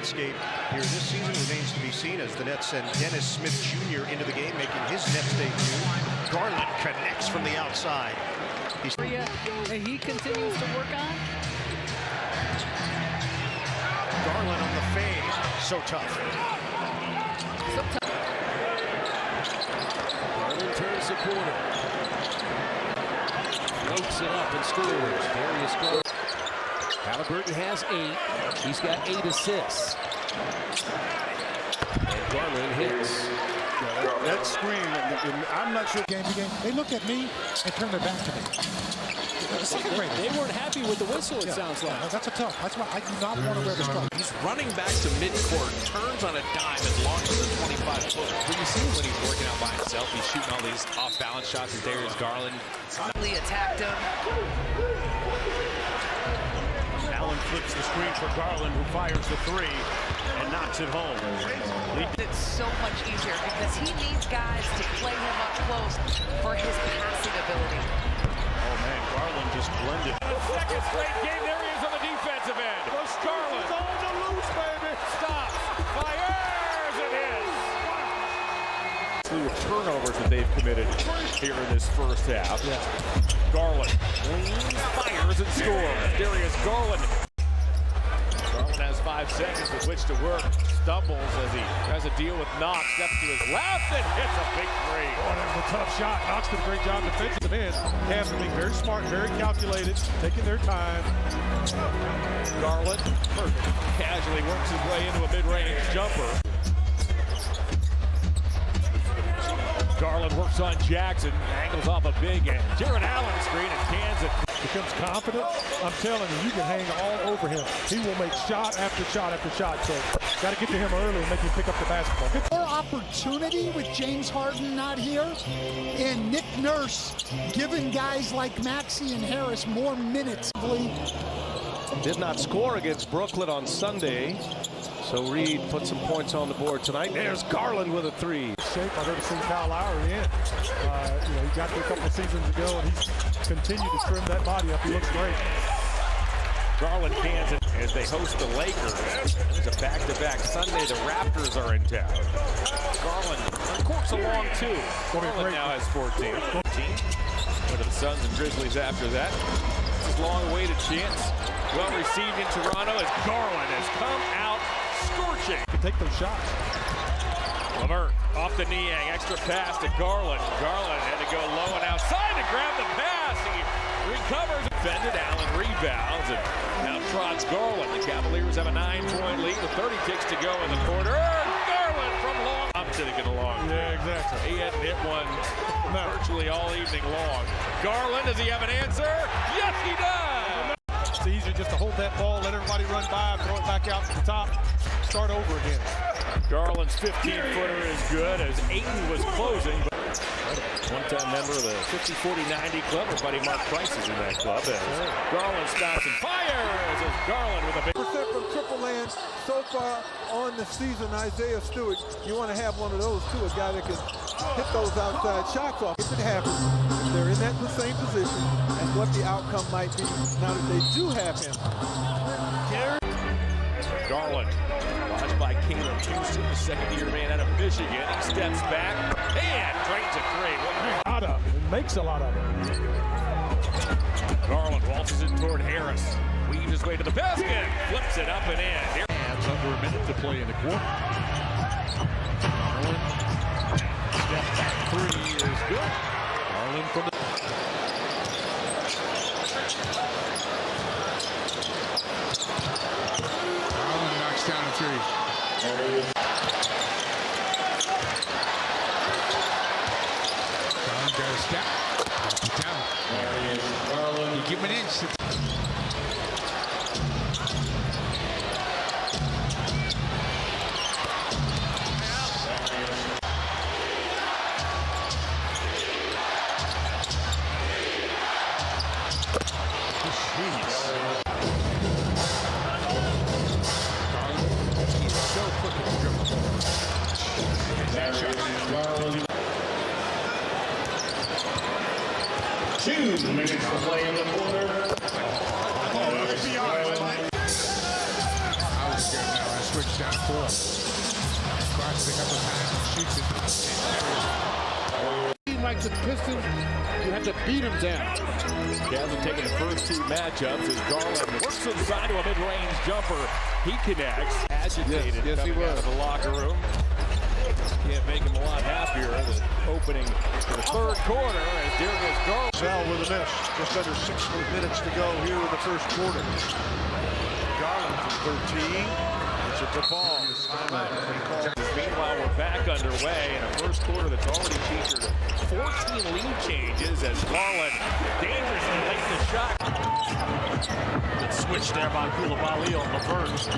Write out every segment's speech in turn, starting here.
landscape here this season remains to be seen as the Nets send Dennis Smith Jr. into the game, making his Nets debut. Garland connects from the outside. He continues to work on. Garland on the fade. So tough. Garland turns the corner. Floats it up and scores. Darius goes. Halliburton has 8. He's got 8 assists. And Garland hits. That screen, I'm not sure game to game. They look at me and turn their back to me. They weren't happy with the whistle, it sounds like. That's a tough. That's why I do not want to wear the stripe. He's running back to midcourt, turns on a dime and launches a 25-foot. But you see him when he's working out by himself, he's shooting all these off-balance shots with Darius Garland. Lee attacked him. Allen flips the screen for Garland, who fires the 3 and knocks it home. It's so much easier because he needs guys to play him up close for his passing ability. Oh man, Garland just blended. Second straight game, there he is on the defensive end. Garland on the loose, baby. Stops, fires, it is. Slew of turnovers that they've committed here in this first half. Garland leans, fires, and scores. Darius Garland. Garland has 5 seconds with which to work. Stumbles as he has a deal with Knox. Steps to his left and hits a big 3. Oh, that was a tough shot. Knox did a great job defending them in. They have to be very smart, very calculated, taking their time. Garland casually works his way into a mid-range jumper. Garland works on Jackson, angles off a big end. Jared Allen screen and cans it. Becomes confident. I'm telling you, you can hang all over him. He will make shot after shot after shot. So, got to get to him early and make him pick up the basketball. More opportunity with James Harden not here, and Nick Nurse giving guys like Maxey and Harris more minutes. Did not score against Brooklyn on Sunday. So Reed put some points on the board tonight. There's Garland with a 3. Shape. I've never seen Kyle Lowry in. He got there a couple of seasons ago, and he's continued to trim that body up. He looks great. Garland cans it as they host the Lakers. It's a back-to-back Sunday. The Raptors are in town. Garland uncorks a long 2. Garland now has 14. Go to the Suns and Grizzlies after that. This is long-awaited chance. Well received in Toronto as Garland has come out scorching. To take those shots. Levert off the Niang, extra pass to Garland. Garland had to go low and outside to grab the pass. He recovers. Defended, Allen rebounds and now trots Garland. The Cavaliers have a 9-point lead with 30 ticks to go in the quarter. Garland from long. Opposite along. Yeah, exactly. He hadn't hit one virtually all evening long. Garland, does he have an answer? Yes, he does. It's easier just to hold that ball, let everybody run by, throw it back out to the top, start over again. Garland's 15-footer is good as Ayton was closing. One-time member of the 50-40-90 club. Our buddy Mark Price is in that club. Garland stops and fires as Garland with a big... Percent from Triple Land so far on the season. Isaiah Stewart, you want to have one of those too, a guy that can hit those outside shots off. If it happens, if they're in the same position, and what the outcome might be now that they do have him. Garland, watched by Caleb Houston, the second-year man out of Michigan. He steps back and drains a 3. Makes a lot of it. Garland waltzes it toward Harris. Weaves his way to the basket. Flips it up and in. Here. Hands under a minute to play in the quarter. Garland. Step back 3 is good. Garland from the... Garland knocks down a 3. Garland got a step. Knocks it down. You give him an inch. He's so quick at the dribble. That shot. 2 minutes to play in the quarter. I was scared now. I switched down 4. Trying to pick up the time and shoots it. Like the Pistons, you have to beat them down. Cavs have taken the first 2 matchups as Garland works inside to a mid-range jumper. He connects. Agitated yes, he coming was. out of the locker room. Can't make him a lot happier. The opening to the third quarter as Darius Garland. Sal with a miss. Just under 6 minutes to go here in the first quarter. Garland from 13. It's a ball. Meanwhile, we're back underway in a first quarter that's already featured 14 lead changes as Garland dangerously late in the shot. Good switch there by Koulibaly on the first.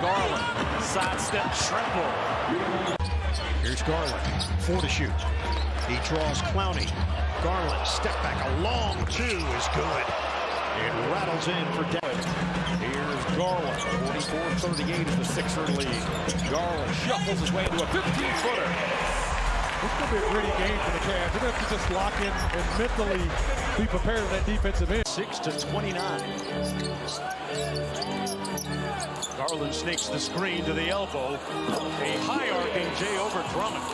Garland, sidestep triple. Here's Garland, 4 to shoot. He draws Clowney. Garland, step back, a long 2 is good. It rattles in for Darius. Here's Garland, 44-38 is the Sixer lead. Garland shuffles his way into a 15-footer. It's going to be a gritty game for the Cavs. They're going to have to just lock in and mentally be prepared for that defensive end. 6-29. Garland sneaks the screen to the elbow. A high-arcing J over Drummond.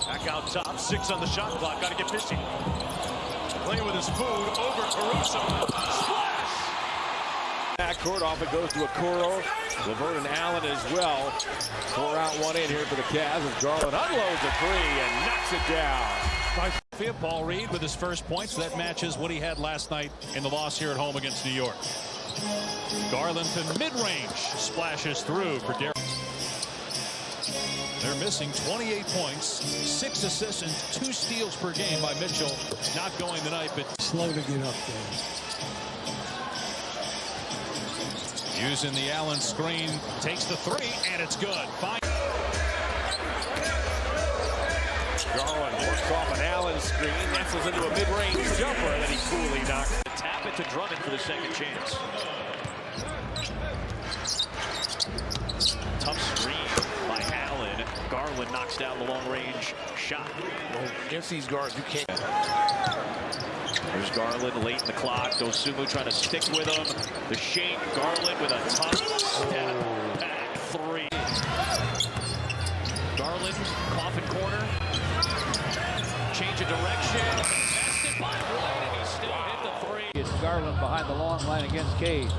Back out top, 6 on the shot clock. Got to get busy. Playing with his food over Caruso. Splash! Backcourt off it goes to Okoro. LeVert and Allen as well. 4 out, 1 in here for the Cavs as Garland unloads a 3 and knocks it down. Paul Reed with his first points. That matches what he had last night in the loss here at home against New York. Garland to mid-range splashes through for Darius. They're missing 28 points, 6 assists and 2 steals per game by Mitchell. Not going tonight, but Slow to get up there. using the Allen screen, takes the 3, and it's good. Fine. Garland works off an Allen screen, nestles into a mid-range jumper, and then he coolly knocks it. Tap it to Drummond for the second chance. Tough screen by Allen. Garland knocks down the long-range shot. Well, against these guards, you can't. There's Garland late in the clock. Dosunmu trying to stick with him. The shake. Garland with a tough step back 3. Garland, coffin corner. Change of direction. Contested by White, and he still hit the 3. It's Garland behind the long line against Cade.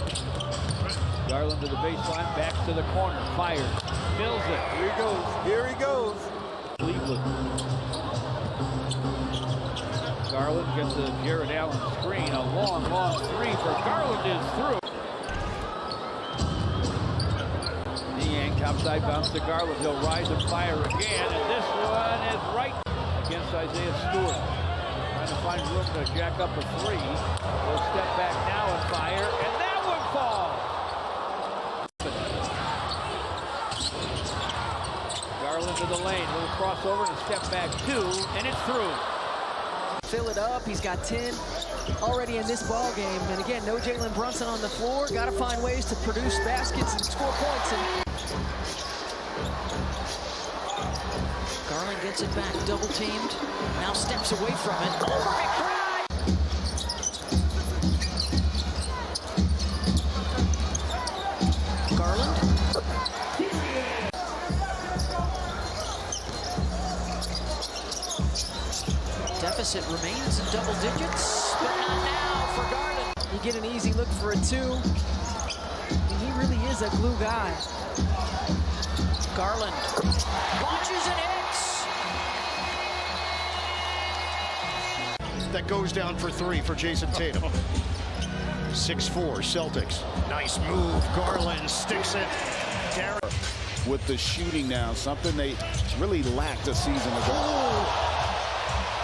Garland to the baseline, back to the corner, fires, fills it. Here he goes. Here he goes. Cleveland. Garland gets the Jared Allen screen. A long, long 3 for Garland is through. Niang topside bounce to Garland. He'll rise and fire again, and this one is right against Isaiah Stewart. Trying to find room to jack up a 3. He'll step back now and fire, and that one falls. Garland to the lane, little crossover and a step back 2, and it's through. Fill it up. He's got 10 already in this ball game. And again, no Jalen Brunson on the floor. Got to find ways to produce baskets and score points. And Garland gets it back, double teamed. Now steps away from it. Over McBride. Garland. Deficit remains in double digits, but not now for Garland. You get an easy look for a 2. And he really is a glue guy. Garland launches and hits. That goes down for 3 for Jason Tatum. 6-4 Celtics. Nice move. Garland sticks it. Darius. With the shooting now, something they really lacked a season ago.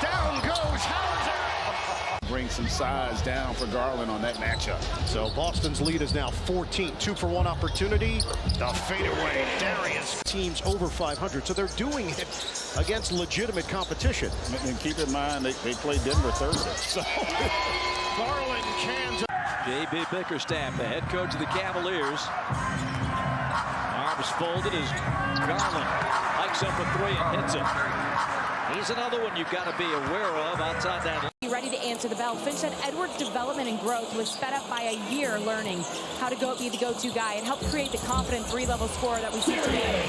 Down goes Hauser. Bring some size down for Garland on that matchup. So Boston's lead is now 14. 2-for-1 opportunity. The fadeaway. Darius. Teams over 500, so they're doing it against legitimate competition. And keep in mind, they play Denver Thursday. So Garland cans. J.B. Bickerstaff, the head coach of the Cavaliers. Arms folded as Garland hikes up a 3 and hits it. He's another one you've got to be aware of outside that. ready to answer the bell. Finch said Edwards' development and growth was sped up by a year learning how to be the go-to guy. It helped create the confident three-level scorer that we see today.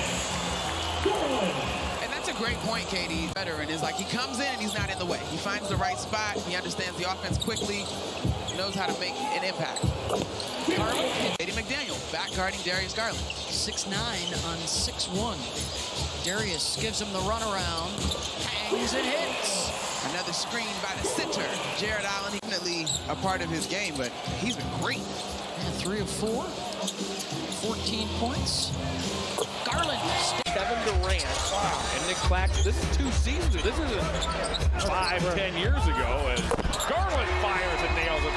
And that's a great point, Katie. Veteran is like he comes in and he's not in the way. He finds the right spot. He understands the offense quickly. He knows how to make an impact. Garland, Katie McDaniel, back guarding Darius Garland. 6'9" on 6'1". Darius gives him the runaround, hangs and hits. Another screen by the center. Jared Allen, definitely a part of his game, but he's been great. Yeah, 3 of 4, 14 points. Garland. Kevin Durant and Nick Claxton. This is 2 seasons. This isn't 5-10 years ago. And Garland fires and nails a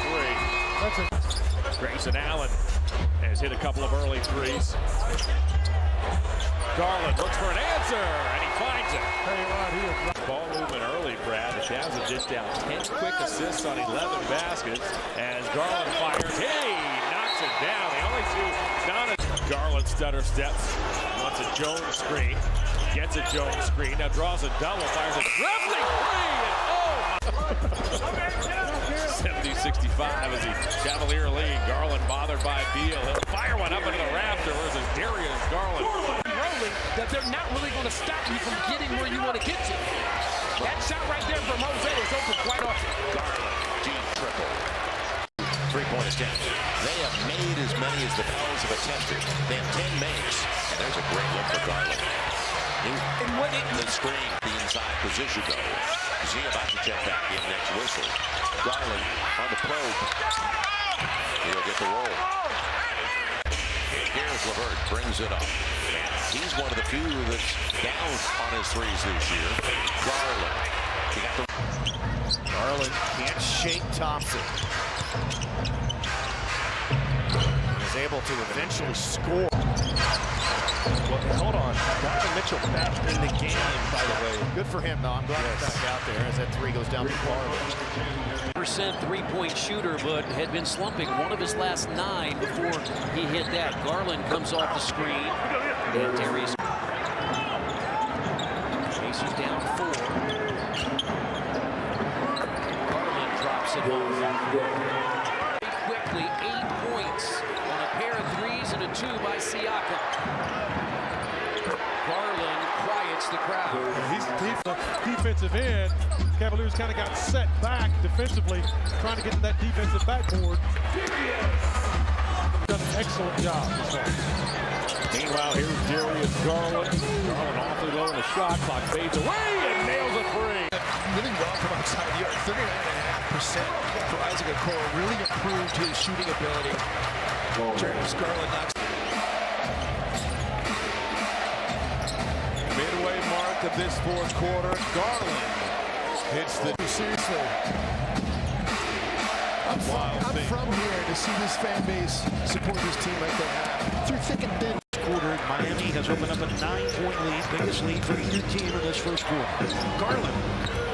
3. Grayson Allen has hit a couple of early threes. Garland looks for an answer, and he finds it. Ball movement early, Brad. The Cavs have dished out 10 quick assists on 11 baskets. As Garland fires, he knocks it down. The only 2 down. Garland stutter steps, wants a Jones screen, gets a Jones screen, now draws a double, fires a dribbling three, and 70-65 as the Cavalier lead. Garland bothered by Beal. He'll fire one up into the rafters as Darius Garland. Rolling, that they're not really going to stop you from getting where you want to get to. That shot right there from Jose is open quite often. Garland, deep triple. 3-point attempt. They have made as many as the Pels have attempted. They have 10 makes, and there's a great look for Garland. And what the screen, the inside position though. Z about to check back in next whistle. Garland on the probe. He'll get the roll. Here's LeVert, brings it up. And he's one of the few that's down on his threes this year. Garland. He got the Garland can't shake Thompson. Is able to eventually score. Well, hold on. Donovan Mitchell back in the game, by the way. Good for him, though. I'm glad he's back out there as that 3 goes down the Garland. % three-point shooter, but had been slumping 1 of his last 9 before he hit that. Garland comes off the screen. And Darius. Pacers down 4. Garland drops it home. Quickly, 8 points on a pair of threes and a 2 by Siakam. Garland quiets the crowd. He's defensive end. Cavaliers kind of got set back defensively, trying to get to that defensive backboard. Done an excellent job this far. Meanwhile, here's Darius Garland. Garland awfully low in the shot clock, fades away and nails a 3. Really well from outside the arc. 39.5% for Isaac Okoro. Really improved his shooting ability. Darius Garland knocks. Midway mark of this 4th quarter. Garland hits the... Seriously. I'm from here to see this fan base support this team like they have. Through thick and thin. Quarter, Miami has opened up a 9-point lead, biggest lead for either team in this first quarter. Garland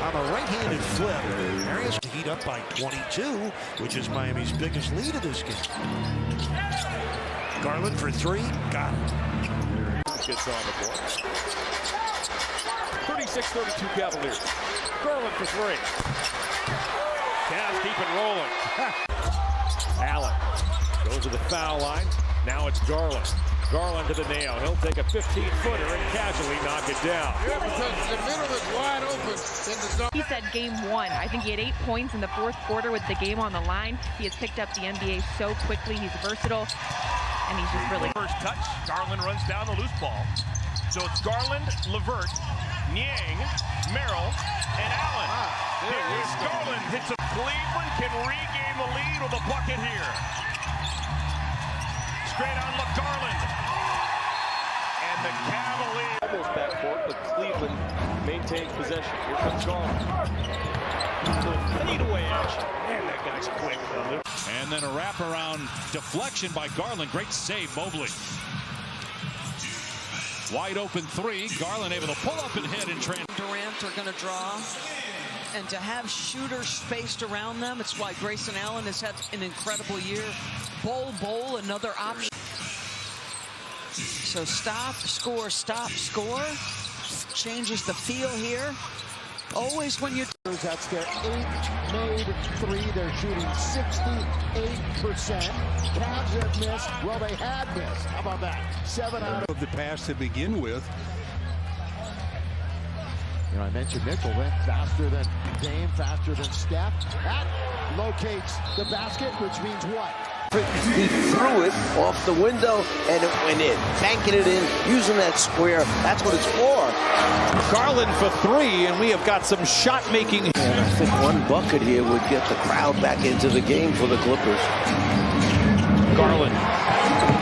on a right-handed flip. Darius to heat up by 22, which is Miami's biggest lead of this game. Garland for 3, got it. Gets on the board. 36-32 Cavaliers. Garland for 3. Cavs keep it rolling. Allen goes to the foul line. Now it's Garland. Garland to the nail. He'll take a 15-footer and casually knock it down. Yeah, because the middle is wide open. He said game 1. I think he had 8 points in the 4th quarter with the game on the line. He has picked up the NBA so quickly. He's versatile, and he's just really... First touch, Garland runs down the loose ball. So it's Garland, LeVert, Niang, Merrill, and Allen. Here's Garland hits a... Cleveland can regain the lead with a bucket here. Straight on Garland. And the Cavaliers... Almost backcourt, but Cleveland maintains possession. Here comes Garland. Fadeaway action. Man, that guy's quick. And then a wraparound deflection by Garland. Great save, Mobley. Wide open 3. Garland able to pull up and hit and trans. Durant are going to draw. And to have shooters spaced around them, it's why Grayson Allen has had an incredible year. Bol, another option. So stop, score, changes the feel here. Always when you... That's their 8th made three. They're shooting 68%. Cavs have missed. Well, they had missed. How about that? 7 out of the pass to begin with. You know, I mentioned Mitchell went faster than Dame, faster than Steph. That locates the basket, which means what? He threw it off the window and it went in. Banking it in, using that square. That's what it's for. Garland for three, and we have got some shot making. And I think one bucket here would get the crowd back into the game for the Clippers. Garland.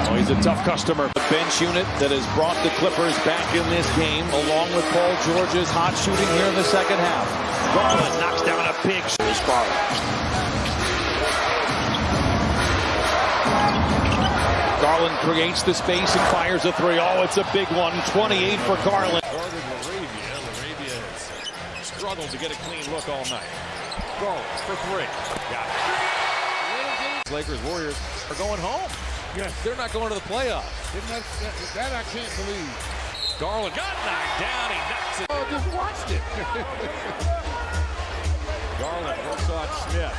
Oh, he's a tough customer. The bench unit that has brought the Clippers back in this game, along with Paul George's hot shooting here in the second half. Garland knocks down a big shot. Garland creates the space and fires a three. Oh, it's a big one. 28 for Garland. Laravia has struggled to get a clean look all night. Garland for three. Got it. Lakers Warriors are going home. Yes. They're not going to the playoffs. That I can't believe. Garland got knocked down. He knocks it. Oh, just watched it. Garland works on Smith.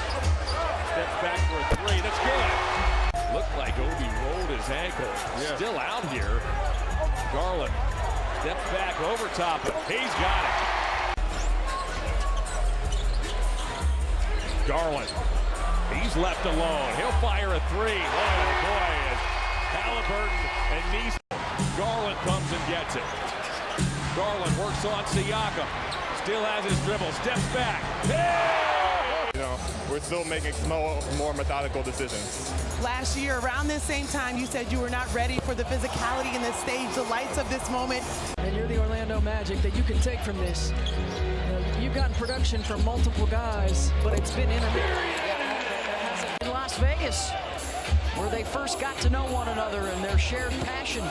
Steps back for a three. That's good. Looked like Obi rolled his ankle. Yeah. Still out here. Garland steps back over top. He's got it. Garland. He's left alone. He'll fire a three. Oh, boy. Halliburton and Neese. Garland comes and gets it. Garland works on Siakam. Still has his dribble. Steps back. Hey! You know, we're still making more methodical decisions. Last year, around this same time, you said you were not ready for the physicality and the stage, the lights of this moment. And you're the Orlando Magic that you can take from this. You've gotten production from multiple guys, but it's been intermittent. In Las Vegas, where they first got to know one another and their shared passion.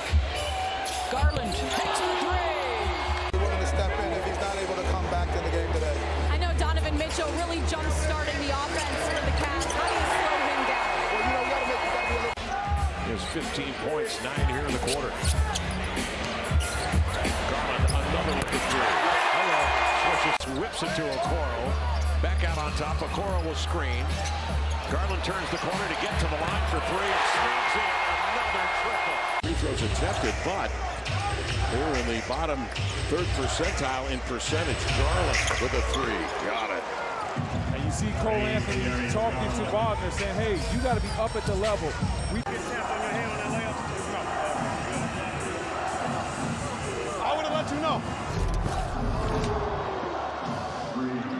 Garland takes the three. Willing to step in if he's not able to come back to the game today. I know Donovan Mitchell really jump-starting the offense for the Cavs. How do you slow him down? Well, you know, you gotta be a little... There's 15 points, 9 here in the quarter. Garland, another look at three. Hello. Switches, whips it to Okoro. Back out on top. Okoro will screen. Garland turns the corner to get to the line for three and slams in another triple. Free throws attempted, but they're in the bottom third percentile in percentage. Garland with a three. Got it. And you see Cole Anthony talking to Wagner saying, hey, you got to be up at the level. I would have let you know.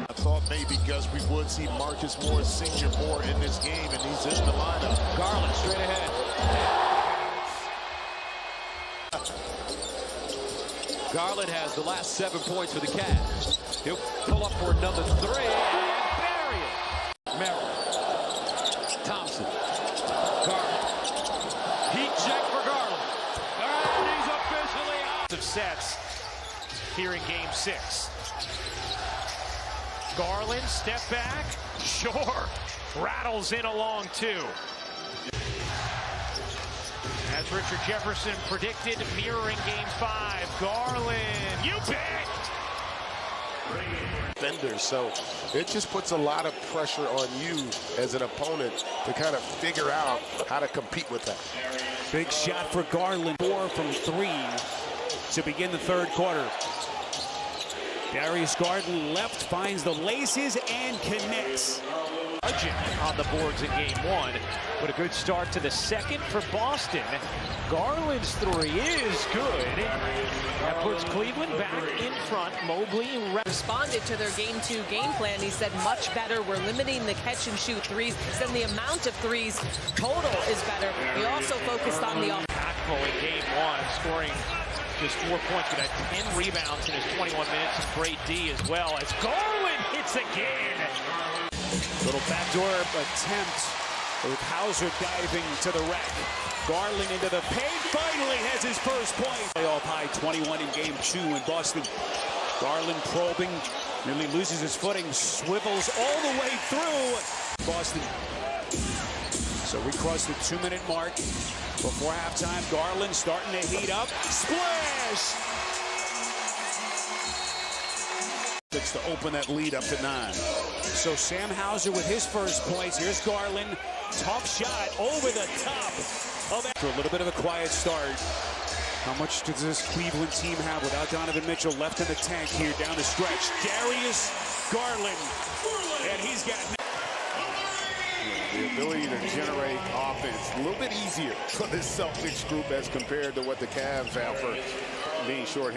I thought maybe because we would see Marcus Morris Sr. more in this game, and he's in the lineup. Garland straight ahead. Garland has the last 7 points for the Cavs. He'll pull up for another three and bury it. Merrill. Thompson. Garland. Heat check for Garland. And he's officially out. Of sets here in game 6. Garland, step back. Sure. Rattles in along two. As Richard Jefferson predicted, mirroring game 5. Garland, you bet! Defenders, so it just puts a lot of pressure on you as an opponent to kind of figure out how to compete with that. Big shot for Garland. 4 from 3 to begin the third quarter. Darius Garland left, finds the laces and connects. On the boards in game 1, but a good start to the second for Boston. Garland's three is good. That puts Cleveland back in front. Mobley responded to their game 2 game plan. He said much better. We're limiting the catch and shoot threes. He said the amount of threes total is better. He also focused on the impactful in game 1, scoring just 4 points, but had 10 rebounds in his 21 minutes and great D as well as Garland hits again. Little backdoor attempt with Hauser diving to the rack. Garland into the paint, finally has his first point. Playoff high 21 in game 2 in Boston. Garland probing, nearly loses his footing, swivels all the way through Boston. So we crossed the 2-minute mark before halftime. Garland starting to heat up. Splash! to open that lead up to 9. So Sam Hauser with his first points. Here's Garland. Tough shot over the top of that. For a little bit of a quiet start. How much does this Cleveland team have without Donovan Mitchell left in the tank here down the stretch? Darius Garland. And he's got the ability to generate offense a little bit easier for this Celtics group as compared to what the Cavs have for being short.